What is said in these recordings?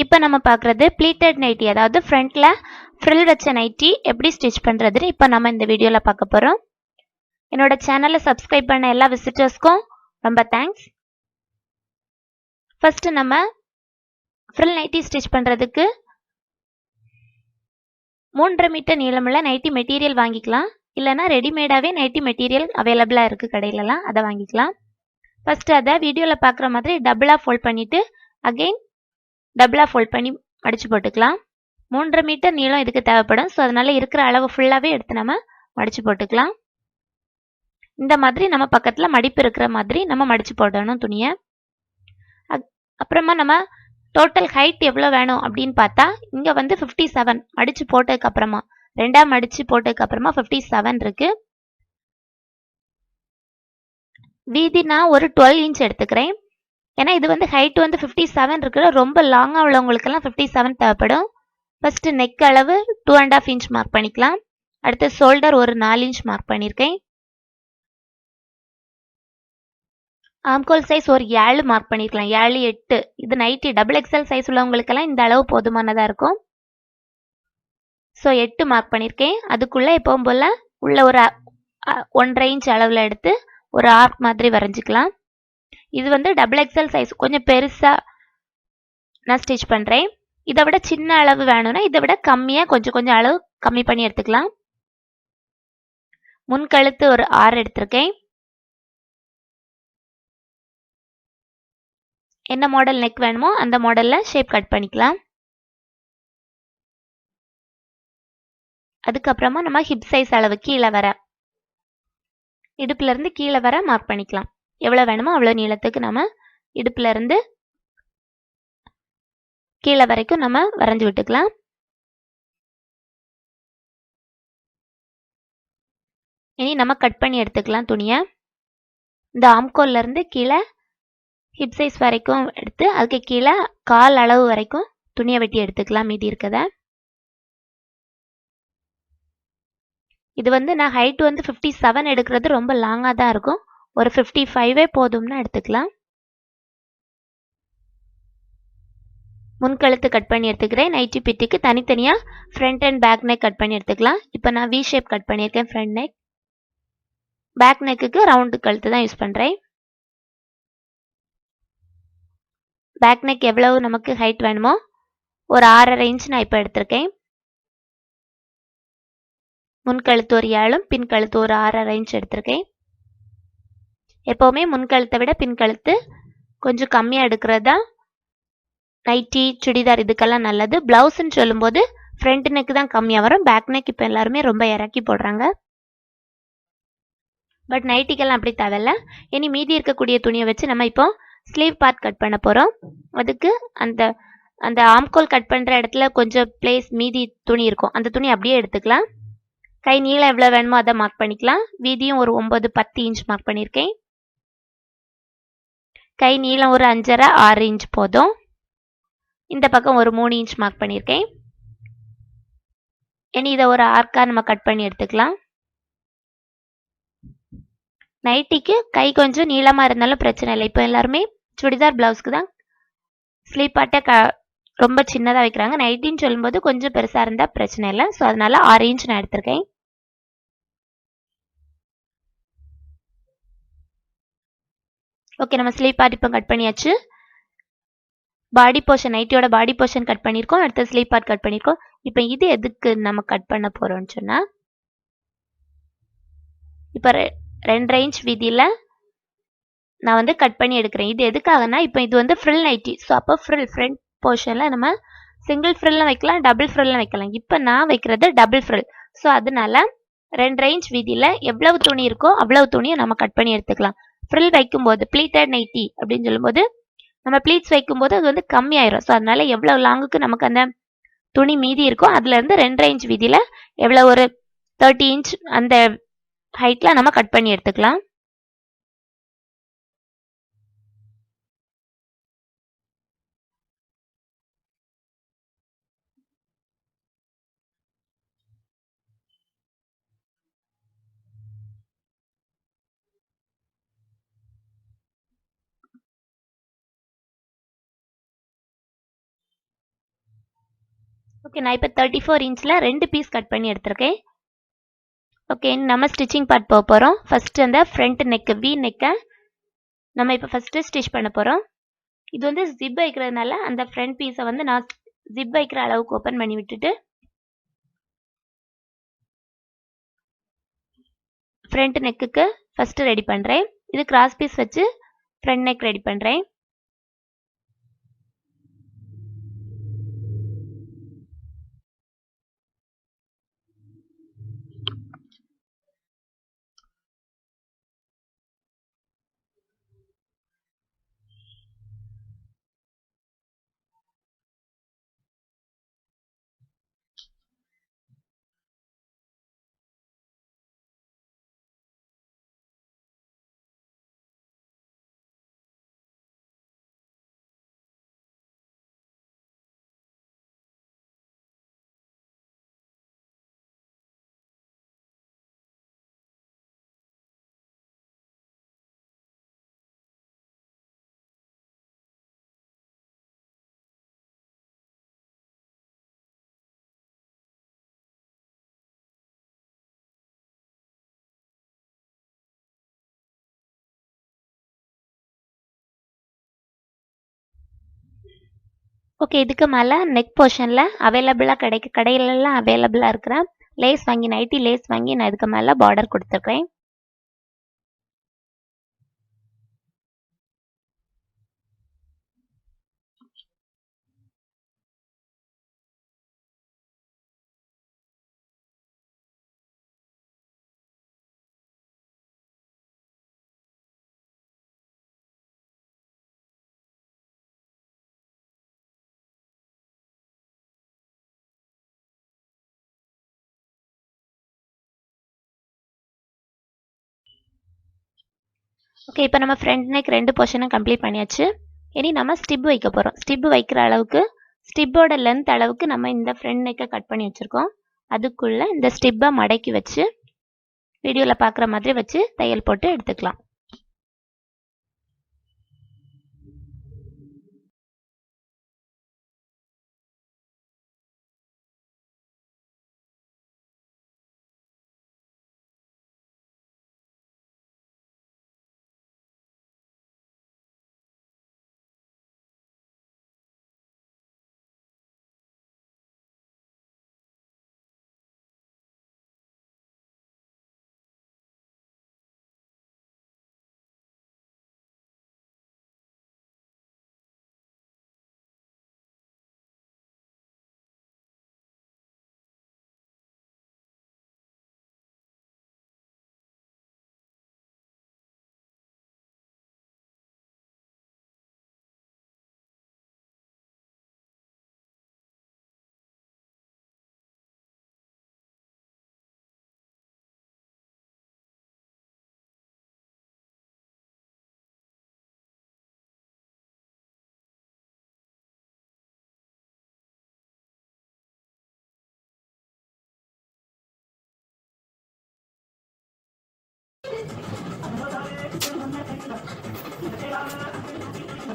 இப்போ நம்ம பார்க்குறது ப்ளீட்டட் நைட்டி, அதாவது ஃப்ரண்ட்ல ஃப்ரில் வச்ச நைட்டி எப்படி ஸ்டிச் பண்ணுறதுன்னு இப்போ நம்ம இந்த வீடியோவில் பார்க்க போகிறோம். என்னோட சேனலை சப்ஸ்கிரைப் பண்ண எல்லா விசிட்டர்ஸ்க்கும் ரொம்ப தேங்க்ஸ். ஃபர்ஸ்ட் நம்ம ஃப்ரில் நைட்டி ஸ்டிச் பண்ணுறதுக்கு 3.5 மீட்டர் நீளமுள்ள நைட்டி மெட்டீரியல் வாங்கிக்கலாம். இல்லைனா ரெடிமேடாகவே நைட்டி மெட்டீரியல் அவைலபிளாக இருக்குது கடையிலலாம், அதை வாங்கிக்கலாம். ஃபர்ஸ்ட் அதை வீடியோவில் பார்க்குற மாதிரி டபுளாக ஃபோல்ட் பண்ணிவிட்டு அகெயின் டபுளாக ஃபோல்ட் பண்ணி மடித்து போட்டுக்கலாம். 3.5 மீட்டர் நீளம் இதுக்கு தேவைப்படும். ஸோ அதனால் இருக்கிற அளவு ஃபுல்லாகவே எடுத்து நம்ம மடித்து போட்டுக்கலாம். இந்த மாதிரி நம்ம பக்கத்தில் மடிப்பு இருக்கிற மாதிரி நம்ம மடித்து போடணும் துணியை. அப்புறமா நம்ம டோட்டல் ஹைட் எவ்வளோ வேணும் அப்படின்னு பார்த்தா இங்கே வந்து 57 மடித்து போட்டதுக்கப்புறமா ரெண்டாக மடித்து போட்டதுக்கப்புறமா 57 இருக்குது. வீதி நான் ஒரு 12 இன்ச் எடுத்துக்கிறேன். ஏன்னா இது வந்து ஹைட் வந்து 57 இருக்கிற ரொம்ப லாங்காக உள்ளவங்களுக்கெல்லாம் 57 தேவைப்படும். ஃபஸ்ட்டு நெக் அளவு 2.5 இன்ச் மார்க் பண்ணிக்கலாம். அடுத்து ஷோல்டர் ஒரு 4 இன்ச் மார்க் பண்ணியிருக்கேன். ஆம்கோல் சைஸ் ஒரு 7 மார்க் பண்ணியிருக்கலாம். 7, 8 இது நைட்டி டபுள் எக்ஸல் சைஸ் உள்ளவங்களுக்கெல்லாம் இந்த அளவு போதுமானதாக இருக்கும். ஸோ 8 மார்க் பண்ணியிருக்கேன். அதுக்குள்ளே எப்பவும் போல் உள்ள ஒரு 1.5 இன்ச் அளவில் எடுத்து ஒரு ஆர்க் மாதிரி வரைஞ்சிக்கலாம். இது வந்து டபுள் எக்ஸல் சைஸ், கொஞ்சம் பெருசாக நான் ஸ்டிச் பண்ணுறேன். இதை விட சின்ன அளவு வேணும்னா இதை விட கம்மியாக கொஞ்சம் அளவு கம்மி பண்ணி எடுத்துக்கலாம். முன்கழுத்து ஒரு 6 எடுத்திருக்கேன். என்ன மாடல் நெக் வேணுமோ அந்த மாடலில் ஷேப் கட் பண்ணிக்கலாம். அதுக்கப்புறமா நம்ம ஹிப் சைஸ் அளவு கீழே வர இடுப்புலேருந்து கீழே வர மார்க் பண்ணிக்கலாம். எவ்வளோ வேணுமோ அவ்வளோ நீளத்துக்கு நம்ம இடுப்புலேருந்து கீழே வரைக்கும் நம்ம வரைஞ்சி விட்டுக்கலாம். இனி நம்ம கட் பண்ணி எடுத்துக்கலாம் துணியை. இந்த ஆம்கோல்லேருந்து கீழே ஹிப் சைஸ் வரைக்கும் எடுத்து அதுக்கு கீழே கால் அளவு வரைக்கும் துணியை வெட்டி எடுத்துக்கலாம் மீதி இருக்கதை. இது வந்து நான் ஹைட் வந்து 57 எடுக்கிறது ரொம்ப லாங்காக தான் இருக்கும். ஒரு 55 போதும்னா எடுத்துக்கலாம். முன்கழுத்து கட் பண்ணி எடுத்துக்கிறேன். நைட்டி பிட்டிக்கு தனித்தனியாக front and back neck cut பண்ணி எடுத்துக்கலாம். இப்போ நான் வி ஷேப் கட் பண்ணியிருக்கேன் ஃப்ரண்ட் நெக். பேக் நெக்குக்கு ரவுண்டு கழுத்து தான் யூஸ் பண்ணுறேன். பேக் நெக் எவ்வளவு நமக்கு ஹைட் வேணுமோ ஒரு 6.5 இன்ச் நான் இப்போ எடுத்திருக்கேன். முன்கழுத்து ஒரு 7, பின்கழுத்து ஒரு 6.5 இன்ச் எடுத்திருக்கேன். எப்போவுமே முன்கழுத்தை விட பின்கழுத்து கொஞ்சம் கம்மியாக எடுக்கிறது தான் நைட்டி சுடிதார் இதுக்கெல்லாம் நல்லது. ப்ளவுஸ்ன்னு சொல்லும்போது ஃப்ரண்ட் நெக் தான் கம்மியாக வரும். பேக் நெக் இப்போ எல்லாருமே ரொம்ப இறக்கி போடுறாங்க. பட் நைட்டிக்கெல்லாம் அப்படி தேவையில்ல. இனி மீதி இருக்கக்கூடிய துணியை வச்சு நம்ம இப்போ ஸ்லீவ் பார்ட் கட் பண்ண போகிறோம். அதுக்கு அந்த அந்த ஆம்கோல் கட் பண்ணுற இடத்துல கொஞ்சம் பிளேஸ் மீதி துணி இருக்கும். அந்த துணி அப்படியே எடுத்துக்கலாம். கை நீளம் எவ்வளோ வேணுமோ அதை மார்க் பண்ணிக்கலாம். வீதியும் ஒரு 9-10 இன்ச் மார்க் பண்ணியிருக்கேன். கை நீளம் ஒரு 5.5-6 இன்ச் போதும். இந்த பக்கம் ஒரு 3 இன்ச் மார்க் பண்ணியிருக்கேன். இனி இதை ஒரு ஆர்க்காக நம்ம கட் பண்ணி எடுத்துக்கலாம். நைட்டிக்கு கை கொஞ்சம் நீளமாக இருந்தாலும் பிரச்சனை இல்லை. இப்போ எல்லாருமே சுடிதார் ப்ளவுஸ்க்கு தான் ஸ்லீவ் பார்ட்டை ரொம்ப சின்னதாக வைக்கிறாங்க. நைட்டின்னு சொல்லும்போது கொஞ்சம் பெருசாக இருந்தால் பிரச்சனை இல்லை. ஸோ அதனால 6 இன்ச் நான் எடுத்திருக்கேன். ஓகே, நம்ம ஸ்லீவ் பார்ட் இப்போ கட் பண்ணியாச்சு. பாடி போர்ஷன், நைட்டியோட பாடி போர்ஷன் கட் பண்ணியிருக்கோம். அடுத்த ஸ்லீவ் பார்ட் கட் பண்ணியிருக்கோம். இப்போ இது எதுக்கு நம்ம கட் பண்ண போகிறோம்னு சொன்னால், இப்போ 2.5 இன்ச் வீதியில் நான் வந்து கட் பண்ணி எடுக்கிறேன். இது எதுக்காகனா, இப்போ இது வந்து ஃப்ரில் நைட்டி. ஸோ அப்போ ஃப்ரண்ட் போர்ஷனில் நம்ம சிங்கிள் ஃப்ரில்லாம் வைக்கலாம், டபுள் ஃப்ரில்லாம் வைக்கலாம். இப்போ நான் வைக்கிறது டபுள் ஃப்ரில். ஸோ அதனால 2.5 இன்ச் வீதியில் எவ்வளவு துணி இருக்கோ அவ்வளவு துணியை நம்ம கட் பண்ணி எடுத்துக்கலாம். ஃப்ரில் வைக்கும்போது ப்ளீட்டட் நைட்டி அப்படின்னு சொல்லும்போது நம்ம ப்ளீட்ஸ் வைக்கும்போது அது வந்து கம்மியாயிரும். ஸோ அதனால எவ்வளோ லாங்குக்கு நமக்கு அந்த துணி மீதி இருக்கோ அதுலேருந்து 2.5 இன்ச் வீதியில் எவ்வளோ ஒரு 30 இன்ச் அந்த ஹைட்டில் நம்ம கட் பண்ணி எடுத்துக்கலாம். ஓகே, நான் இப்போ 34 இன்ச்சில் 2 பீஸ் கட் பண்ணி எடுத்திருக்கேன். ஓகே, நம்ம ஸ்டிச்சிங் பார்ட் போக போகிறோம். ஃபஸ்ட்டு அந்த ஃப்ரண்ட் நெக்கு வி நெக்கை நம்ம இப்போ ஃபஸ்ட்டு ஸ்டிச் பண்ண போகிறோம். இது வந்து ஜிப் வைக்கிறதுனால அந்த ஃப்ரண்ட் பீஸை வந்து நான் ஜிப் வைக்கிற அளவுக்கு ஓப்பன் பண்ணி விட்டுட்டு ஃப்ரண்ட் நெக்குக்கு ஃபஸ்ட்டு ரெடி பண்ணுறேன். இது கிராஸ் பீஸ் வச்சு ஃப்ரண்ட் நெக் ரெடி பண்ணுறேன். ஓகே, இதுக்கு மேலே நெக் போர்ஷனில் அவைலபிளாக கடையிலலாம் அவைலபிளாக இருக்கிற லேஸ் வாங்கி நைட்டி லேஸ் வாங்கி நான் இதுக்கு மேலே பார்டர் கொடுத்துருக்கேன். ஓகே, இப்போ நம்ம ஃப்ரண்ட் நெக் 2 போர்ஷனும் கம்ப்ளீட் பண்ணியாச்சு. இனி நம்ம ஸ்டிப் வைக்க போகிறோம். ஸ்டிப் வைக்கிற அளவுக்கு ஸ்டிப்போட லென்த் அளவுக்கு நம்ம இந்த ஃப்ரண்ட் நெக்கை கட் பண்ணி வச்சுருக்கோம். அதுக்குள்ளே இந்த ஸ்டிப்பை மடக்கி வச்சு வீடியோவில் பார்க்குற மாதிரி வச்சு தையல் போட்டு எடுத்துக்கலாம்.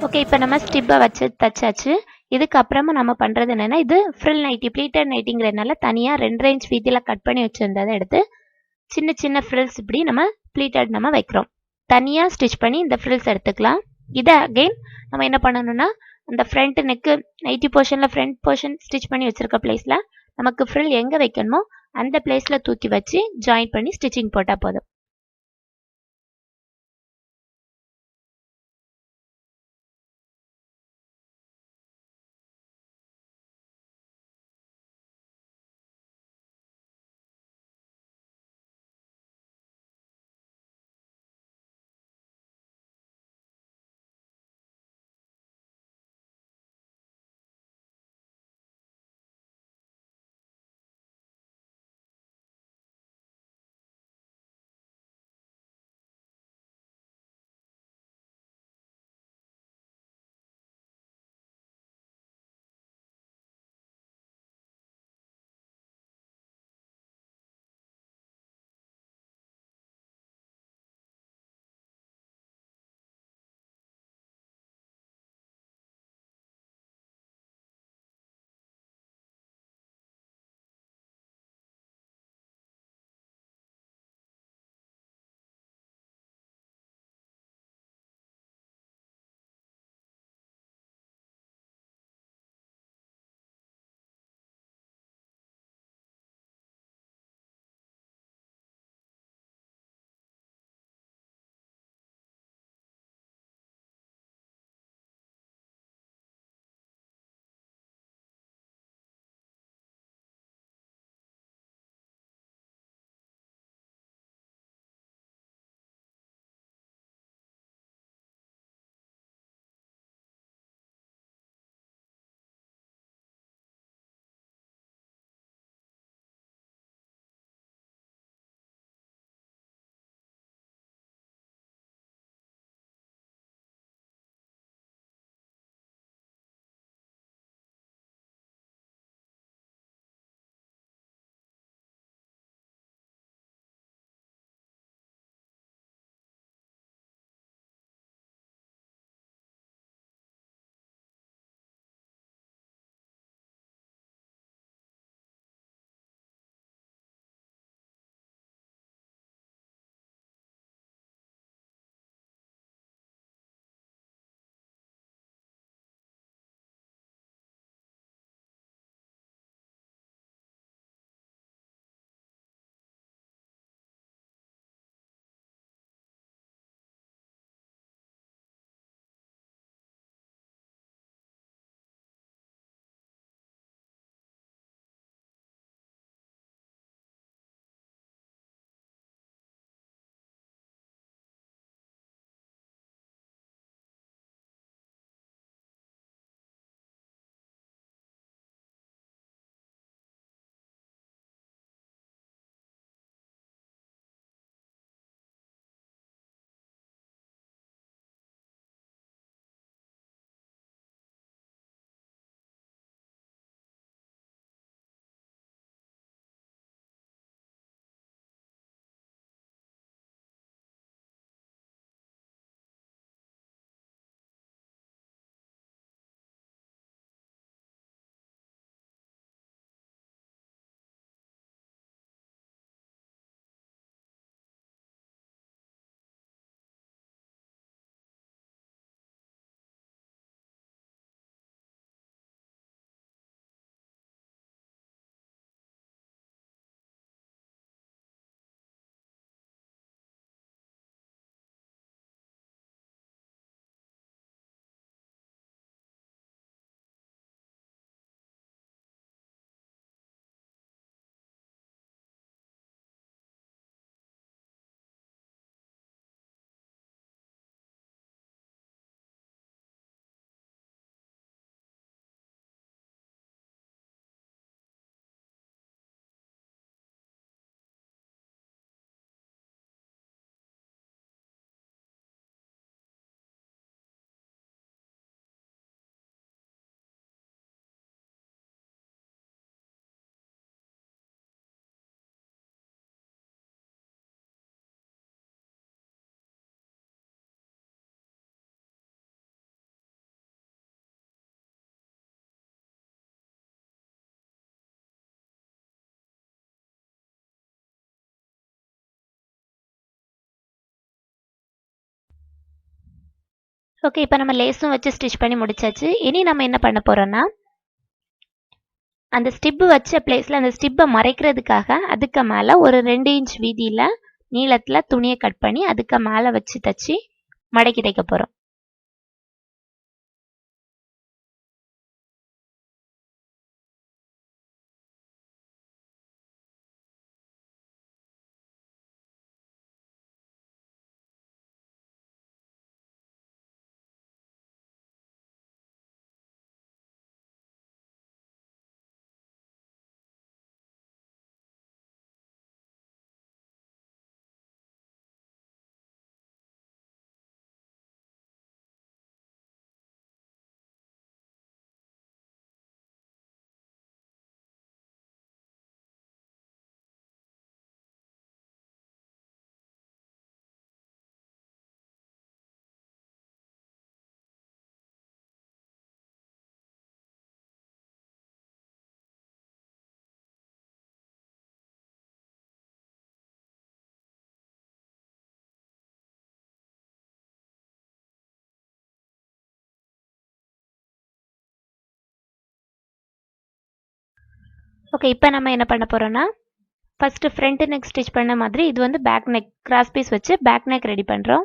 ஓகே, இப்போ நம்ம ஸ்டிப்பை வச்சு தச்சாச்சு. இதுக்கப்புறமா நம்ம பண்ணுறது என்னென்னா, இது ஃப்ரில் நைட்டி ப்ளீட்டட் நைட்டிங்கிறதுனால தனியாக 2 இன்ச் வீதியில் கட் பண்ணி வச்சுருந்ததை எடுத்து சின்ன சின்ன ஃப்ரில்ஸ் இப்படி நம்ம ப்ளீட்டட் நம்ம வைக்கிறோம். தனியாக ஸ்டிச் பண்ணி இந்த ஃப்ரில்ஸ் எடுத்துக்கலாம். இதை அகெயின் நம்ம என்ன பண்ணணும்னா, அந்த ஃப்ரண்ட் நெக்கு நைட்டி போர்ஷனில் ஃப்ரண்ட் போர்ஷன் ஸ்டிச் பண்ணி வச்சுருக்க பிளேஸில் நமக்கு ஃப்ரில் எங்கே வைக்கணுமோ அந்த பிளேஸில் தூக்கி வச்சு ஜாயின் பண்ணி ஸ்டிச்சிங் போட்டால் போதும். ஓகே, இப்போ நம்ம லேஸும் வச்சு ஸ்டிச் பண்ணி முடிச்சாச்சு. இனி நம்ம என்ன பண்ண போறோம்னா, அந்த ஸ்டிப்பு வச்ச பிளேஸ்ல அந்த ஸ்டிப்பை மறைக்கிறதுக்காக அதுக்கு மேலே ஒரு 2 இன்ச் வீதியில் நீளத்தில் துணியை கட் பண்ணி அதுக்கு மேலே வச்சு தச்சு மடக்கி தைக்க போகிறோம். ஓகே, இப்போ நம்ம என்ன பண்ண போகிறோம்னா, ஃபஸ்ட்டு ஃப்ரண்ட் நெக் ஸ்டிச் பண்ண மாதிரி இது வந்து பேக் நெக் கிராஸ் பீஸ் வச்சு பேக் நெக் ரெடி பண்ணுறோம்.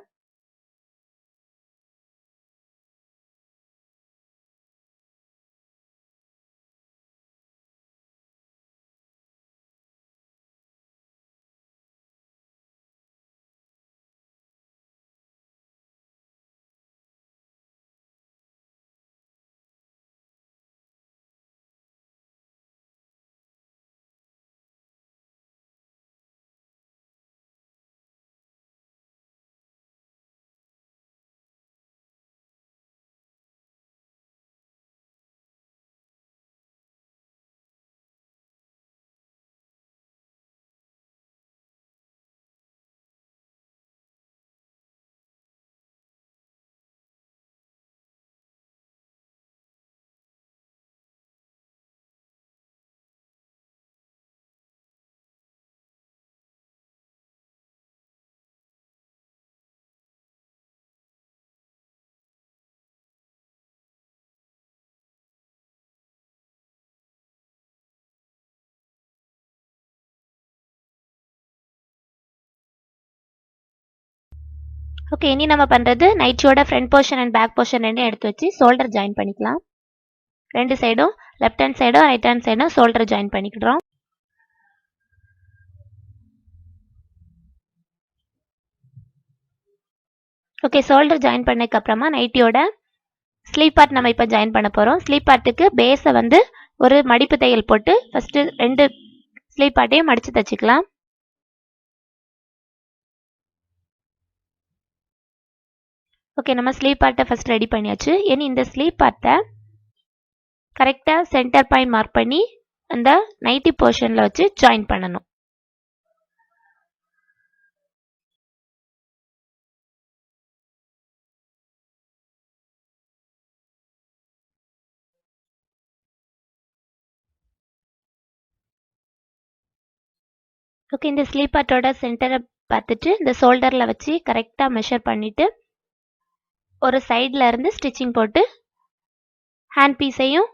ஓகே, இனி நம்ம பண்ணுறது நைட்டியோட front portion and back portion ரெண்டும் எடுத்து வச்சு ஷோல்டர் ஜாயின் பண்ணிக்கலாம். ரெண்டு சைடும் லெஃப்ட் ஹேண்ட் சைடும் ரைட் ஹேண்ட் சைடும் ஷோல்டர் ஜாயின் பண்ணிக்கிடுறோம். ஓகே, ஷோல்டர் ஜாயின் பண்ணதுக்கப்புறமா நைட்டியோட ஸ்லீவ் பார்ட் நம்ம இப்போ ஜாயின் பண்ண போகிறோம். ஸ்லீவ் பார்ட்டுக்கு பேஸை வந்து ஒரு மடிப்பு தையல் போட்டு ஃபஸ்ட்டு 2 ஸ்லீவ் பார்ட்டையும் மடித்து தைச்சிக்கலாம். ஓகே, நம்ம ஸ்லீவ் பார்ட்டை ஃபஸ்ட் ரெடி பண்ணியாச்சு. இனி இந்த ஸ்லீவ் பார்ட்டை கரெக்டாக சென்டர் பாயிண்ட் மார்க் பண்ணி அந்த நைட்டி போர்ஷனில் வச்சு ஜாயின் பண்ணணும். ஓகே, இந்த ஸ்லீவ் பார்ட்டோட சென்டரை பார்த்துட்டு இந்த ஷோல்டரில் வச்சு கரெக்டாக மெஷர் பண்ணிவிட்டு ஒரு சைடில் இருந்து ஸ்டிச்சிங் போட்டு ஹேண்ட் பீஸையும்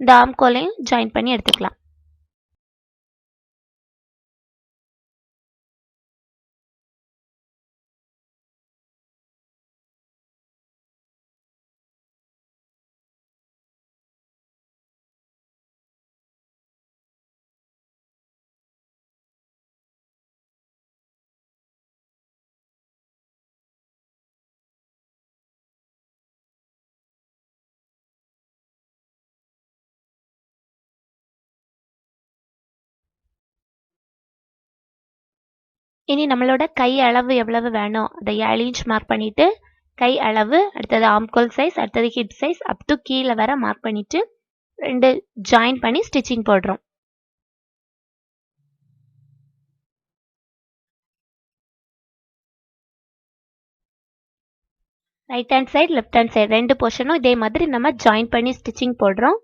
இந்த ஆம்கோலையும் ஜாயின் பண்ணி எடுத்துக்கலாம். இனி நம்மளோட கை அளவு எவ்வளவு வேணும் அதை 7 இன்ச் மார்க் பண்ணிவிட்டு கை அளவு, அடுத்தது ஆம்கோல் சைஸ், அடுத்தது ஹிப் சைஸ் அப் டு கீழே வர மார்க் பண்ணிவிட்டு 2 ஜாயின் பண்ணி ஸ்டிச்சிங் போடுறோம். Right hand side left hand side 2 போர்ஷனும் இதே மாதிரி நம்ம ஜாயின் பண்ணி ஸ்டிச்சிங் போடுறோம்.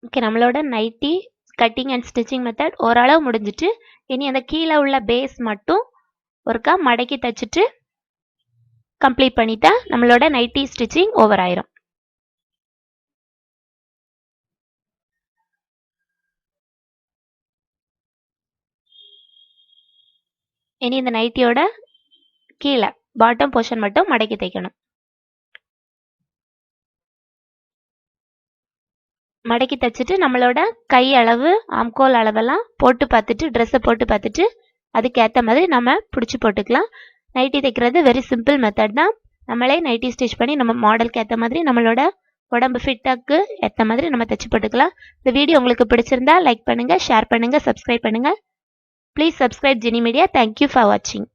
ஓகே, நம்மளோட nighty cutting and stitching method ஓரளவு முடிஞ்சிட்டு இனி அந்த கீழே உள்ள பேஸ் மட்டும் ஒருக்கா மடக்கி தைச்சிட்டு கம்ப்ளீட் பண்ணிட்டா நம்மளோட நைட்டி ஸ்டிச்சிங் ஓவர் ஆயிரும். இனி இந்த நைட்டியோட கீழே பாட்டம் போர்ஷன் மட்டும் மடக்கி தைக்கணும். மடக்கி தைச்சிட்டு நம்மளோட கை அளவு ஆம்கோல் அளவெல்லாம் போட்டு பார்த்துட்டு ட்ரெஸ்ஸை போட்டு பார்த்துட்டு அதுக்கேற்ற மாதிரி நம்ம பிடிச்சி போட்டுக்கலாம். நைட்டி தைக்கிறது வெரி சிம்பிள் மெத்தட் தான். நம்மளே நைட்டி ஸ்டிச் பண்ணி நம்ம மாடலுக்கு ஏற்ற மாதிரி நம்மளோட உடம்பு ஃபிட்டாக்கு ஏற்ற மாதிரி நம்ம தைச்சி போட்டுக்கலாம். இந்த வீடியோ உங்களுக்கு பிடிச்சிருந்தா லைக் பண்ணுங்கள், ஷேர் பண்ணுங்கள், சப்ஸ்கிரைப் பண்ணுங்கள். Please subscribe Jenny media. Thank you for வாட்சிங்.